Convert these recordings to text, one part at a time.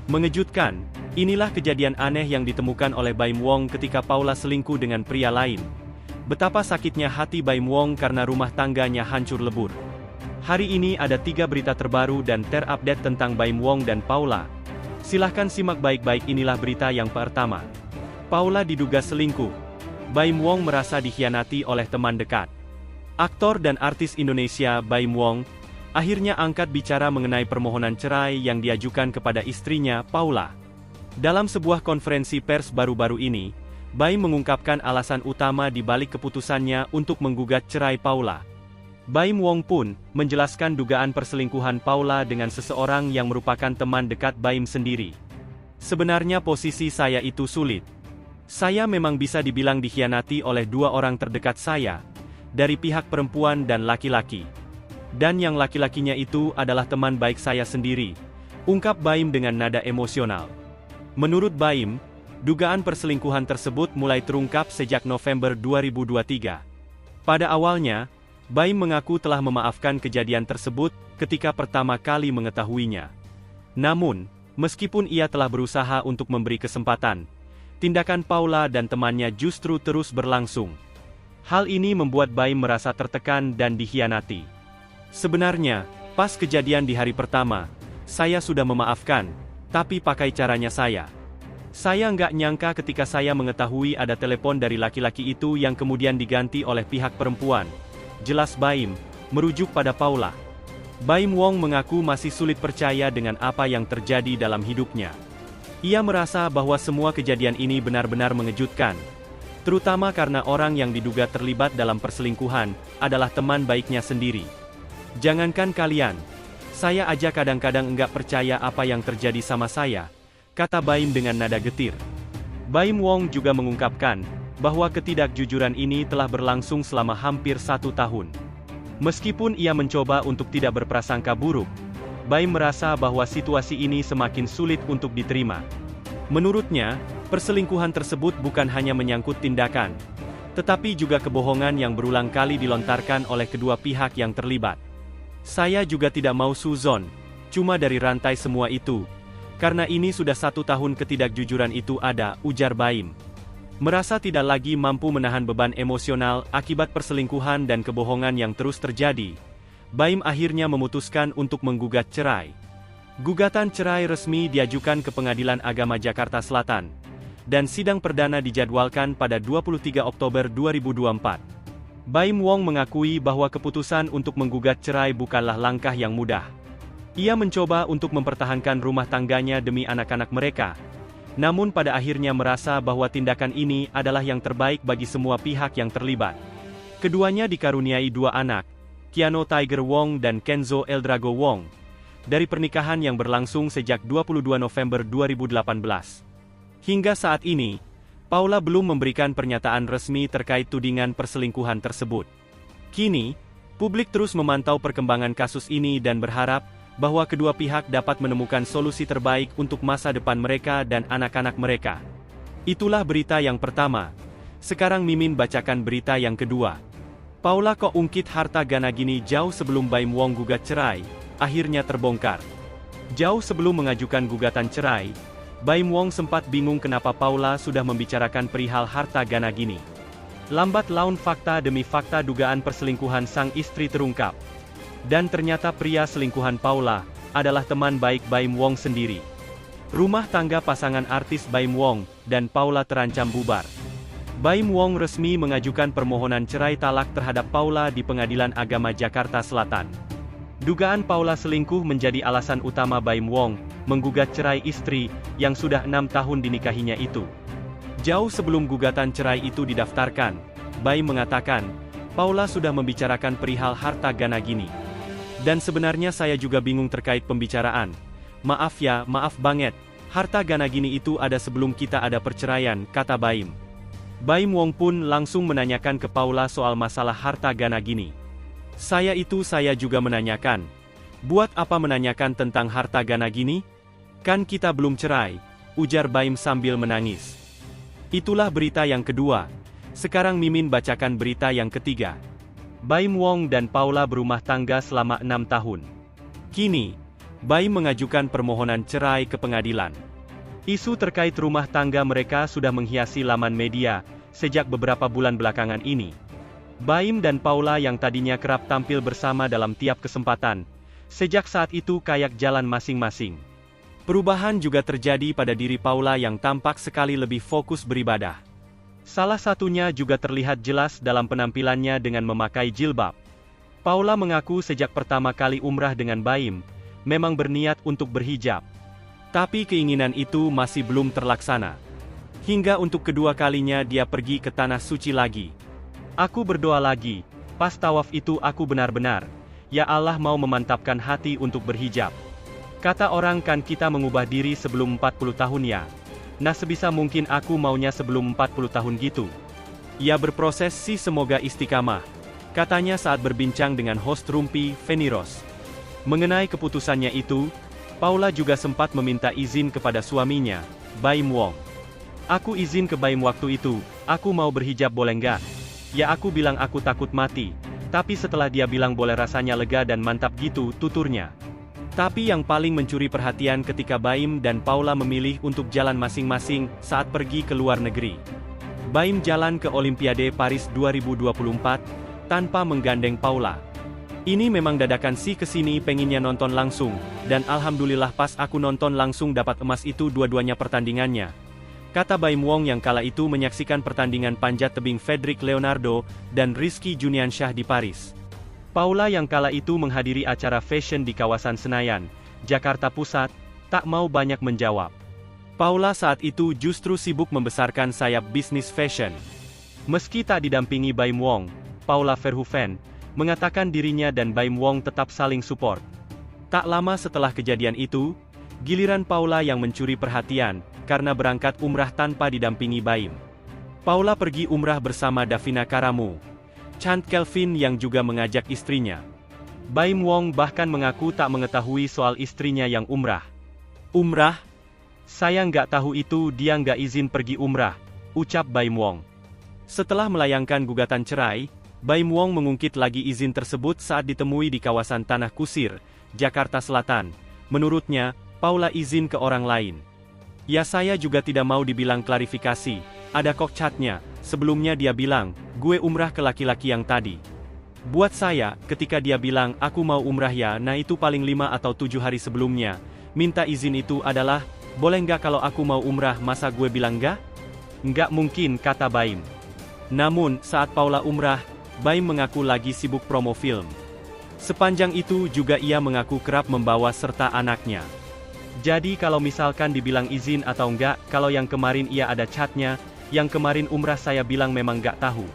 Mengejutkan, inilah kejadian aneh yang ditemukan oleh Baim Wong ketika Paula selingkuh dengan pria lain. Betapa sakitnya hati Baim Wong karena rumah tangganya hancur lebur. Hari ini ada 3 berita terbaru dan terupdate tentang Baim Wong dan Paula. Silahkan simak baik-baik, inilah berita yang pertama. Paula diduga selingkuh. Baim Wong merasa dikhianati oleh teman dekat. Aktor dan artis Indonesia Baim Wong akhirnya angkat bicara mengenai permohonan cerai yang diajukan kepada istrinya, Paula. Dalam sebuah konferensi pers baru-baru ini, Baim mengungkapkan alasan utama di balik keputusannya untuk menggugat cerai Paula. Baim Wong pun menjelaskan dugaan perselingkuhan Paula dengan seseorang yang merupakan teman dekat Baim sendiri. Sebenarnya posisi saya itu sulit. Saya memang bisa dibilang dikhianati oleh 2 orang terdekat saya, dari pihak perempuan dan laki-laki. Dan yang laki-lakinya itu adalah teman baik saya sendiri, ungkap Baim dengan nada emosional. Menurut Baim, dugaan perselingkuhan tersebut mulai terungkap sejak November 2023. Pada awalnya, Baim mengaku telah memaafkan kejadian tersebut ketika pertama kali mengetahuinya. Namun, meskipun ia telah berusaha untuk memberi kesempatan, tindakan Paula dan temannya justru terus berlangsung. Hal ini membuat Baim merasa tertekan dan dikhianati. Sebenarnya, pas kejadian di hari pertama, saya sudah memaafkan, tapi pakai caranya saya. Saya nggak nyangka ketika saya mengetahui ada telepon dari laki-laki itu yang kemudian diganti oleh pihak perempuan. Jelas Baim, merujuk pada Paula. Baim Wong mengaku masih sulit percaya dengan apa yang terjadi dalam hidupnya. Ia merasa bahwa semua kejadian ini benar-benar mengejutkan. Terutama karena orang yang diduga terlibat dalam perselingkuhan adalah teman baiknya sendiri. Jangankan kalian, saya aja kadang-kadang enggak percaya apa yang terjadi sama saya, kata Baim dengan nada getir. Baim Wong juga mengungkapkan bahwa ketidakjujuran ini telah berlangsung selama hampir 1 tahun. Meskipun ia mencoba untuk tidak berprasangka buruk, Baim merasa bahwa situasi ini semakin sulit untuk diterima. Menurutnya, perselingkuhan tersebut bukan hanya menyangkut tindakan, tetapi juga kebohongan yang berulang kali dilontarkan oleh kedua pihak yang terlibat. Saya juga tidak mau suzon, cuma dari rantai semua itu, karena ini sudah 1 tahun ketidakjujuran itu ada, ujar Baim. Merasa tidak lagi mampu menahan beban emosional akibat perselingkuhan dan kebohongan yang terus terjadi, Baim akhirnya memutuskan untuk menggugat cerai. Gugatan cerai resmi diajukan ke Pengadilan Agama Jakarta Selatan, dan sidang perdana dijadwalkan pada 23 Oktober 2024. Baim Wong mengakui bahwa keputusan untuk menggugat cerai bukanlah langkah yang mudah. Ia mencoba untuk mempertahankan rumah tangganya demi anak-anak mereka, namun pada akhirnya merasa bahwa tindakan ini adalah yang terbaik bagi semua pihak yang terlibat. Keduanya dikaruniai 2 anak, Keanu Tiger Wong dan Kenzo Eldrago Wong, dari pernikahan yang berlangsung sejak 22 November 2018. Hingga saat ini, Paula belum memberikan pernyataan resmi terkait tudingan perselingkuhan tersebut. Kini, publik terus memantau perkembangan kasus ini dan berharap bahwa kedua pihak dapat menemukan solusi terbaik untuk masa depan mereka dan anak-anak mereka. Itulah berita yang pertama. Sekarang Mimin bacakan berita yang kedua. Paula kok ungkit harta Gana Gini jauh sebelum Baim Wong gugat cerai, akhirnya terbongkar. Jauh sebelum mengajukan gugatan cerai, Baim Wong sempat bingung kenapa Paula sudah membicarakan perihal harta Gana Gini. Lambat laun fakta demi fakta dugaan perselingkuhan sang istri terungkap. Dan ternyata pria selingkuhan Paula adalah teman baik Baim Wong sendiri. Rumah tangga pasangan artis Baim Wong dan Paula terancam bubar. Baim Wong resmi mengajukan permohonan cerai talak terhadap Paula di Pengadilan Agama Jakarta Selatan. Dugaan Paula selingkuh menjadi alasan utama Baim Wong menggugat cerai istri yang sudah 6 tahun dinikahinya itu. Jauh sebelum gugatan cerai itu didaftarkan, Baim mengatakan, Paula sudah membicarakan perihal harta Gana Gini. Dan sebenarnya saya juga bingung terkait pembicaraan. Maaf ya, maaf banget. Harta Gana Gini itu ada sebelum kita ada perceraian, kata Baim. Baim Wong pun langsung menanyakan ke Paula soal masalah harta Gana Gini. Saya juga menanyakan. Buat apa menanyakan tentang harta Gana Gini? Kan kita belum cerai, ujar Baim sambil menangis. Itulah berita yang kedua. Sekarang Mimin bacakan berita yang ketiga. Baim Wong dan Paula berumah tangga selama 6 tahun. Kini, Baim mengajukan permohonan cerai ke pengadilan. Isu terkait rumah tangga mereka sudah menghiasi laman media sejak beberapa bulan belakangan ini. Baim dan Paula yang tadinya kerap tampil bersama dalam tiap kesempatan, sejak saat itu kayak jalan masing-masing. Perubahan juga terjadi pada diri Paula yang tampak sekali lebih fokus beribadah. Salah satunya juga terlihat jelas dalam penampilannya dengan memakai jilbab. Paula mengaku sejak pertama kali umrah dengan Baim, memang berniat untuk berhijab. Tapi keinginan itu masih belum terlaksana. Hingga untuk kedua kalinya dia pergi ke tanah suci lagi. Aku berdoa lagi, pas tawaf itu aku benar-benar, ya Allah mau memantapkan hati untuk berhijab. Kata orang kan kita mengubah diri sebelum 40 tahun ya. Nah sebisa mungkin aku maunya sebelum 40 tahun gitu. Ya berproses sih semoga istiqamah, katanya saat berbincang dengan host Rumpi, Feni Rose. Mengenai keputusannya itu, Paula juga sempat meminta izin kepada suaminya, Baim Wong. Aku izin ke Baim waktu itu, aku mau berhijab boleh nggak? Ya aku bilang aku takut mati, tapi setelah dia bilang boleh rasanya lega dan mantap gitu, tuturnya. Tapi yang paling mencuri perhatian ketika Baim dan Paula memilih untuk jalan masing-masing saat pergi ke luar negeri. Baim jalan ke Olimpiade Paris 2024, tanpa menggandeng Paula. Ini memang dadakan sih kesini pengennya nonton langsung, dan alhamdulillah pas aku nonton langsung dapat emas itu dua-duanya pertandingannya. Kata Baim Wong yang kala itu menyaksikan pertandingan panjat tebing Fedrik Leonardo dan Rizky Juniansyah di Paris. Paula yang kala itu menghadiri acara fashion di kawasan Senayan, Jakarta Pusat, tak mau banyak menjawab. Paula saat itu justru sibuk membesarkan sayap bisnis fashion. Meski tak didampingi Baim Wong, Paula Verhoeven mengatakan dirinya dan Baim Wong tetap saling support. Tak lama setelah kejadian itu, giliran Paula yang mencuri perhatian, karena berangkat umrah tanpa didampingi Baim. Paula pergi umrah bersama Davina Karamu, Chant Kelvin yang juga mengajak istrinya. Baim Wong bahkan mengaku tak mengetahui soal istrinya yang umrah. Umrah? Saya nggak tahu itu, dia nggak izin pergi umrah, ucap Baim Wong. Setelah melayangkan gugatan cerai, Baim Wong mengungkit lagi izin tersebut saat ditemui di kawasan Tanah Kusir, Jakarta Selatan. Menurutnya, Paula izin ke orang lain. Ya saya juga tidak mau dibilang klarifikasi, ada kok chatnya, sebelumnya dia bilang, gue umrah ke laki-laki yang tadi. Buat saya, ketika dia bilang, aku mau umrah ya, nah itu paling 5 atau 7 hari sebelumnya, minta izin itu adalah, boleh nggak kalau aku mau umrah, masa gue bilang nggak? Nggak mungkin, kata Baim. Namun, saat Paula umrah, Baim mengaku lagi sibuk promo film. Sepanjang itu juga ia mengaku kerap membawa serta anaknya. Jadi kalau misalkan dibilang izin atau enggak, kalau yang kemarin ia ada chatnya, yang kemarin umrah saya bilang memang nggak tahu.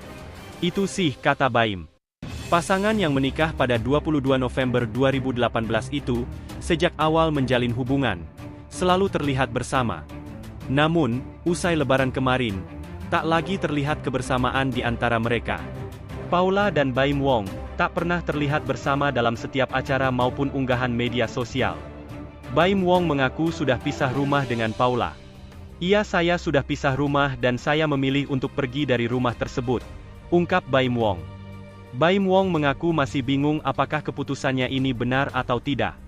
Itu sih, kata Baim. Pasangan yang menikah pada 22 November 2018 itu, sejak awal menjalin hubungan, selalu terlihat bersama. Namun, usai lebaran kemarin, tak lagi terlihat kebersamaan di antara mereka. Paula dan Baim Wong tak pernah terlihat bersama dalam setiap acara maupun unggahan media sosial. Baim Wong mengaku sudah pisah rumah dengan Paula. Iya saya sudah pisah rumah dan saya memilih untuk pergi dari rumah tersebut, ungkap Baim Wong. Baim Wong mengaku masih bingung apakah keputusannya ini benar atau tidak.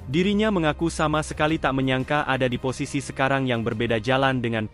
Dirinya mengaku sama sekali tak menyangka ada di posisi sekarang yang berbeda jalan dengan Paula.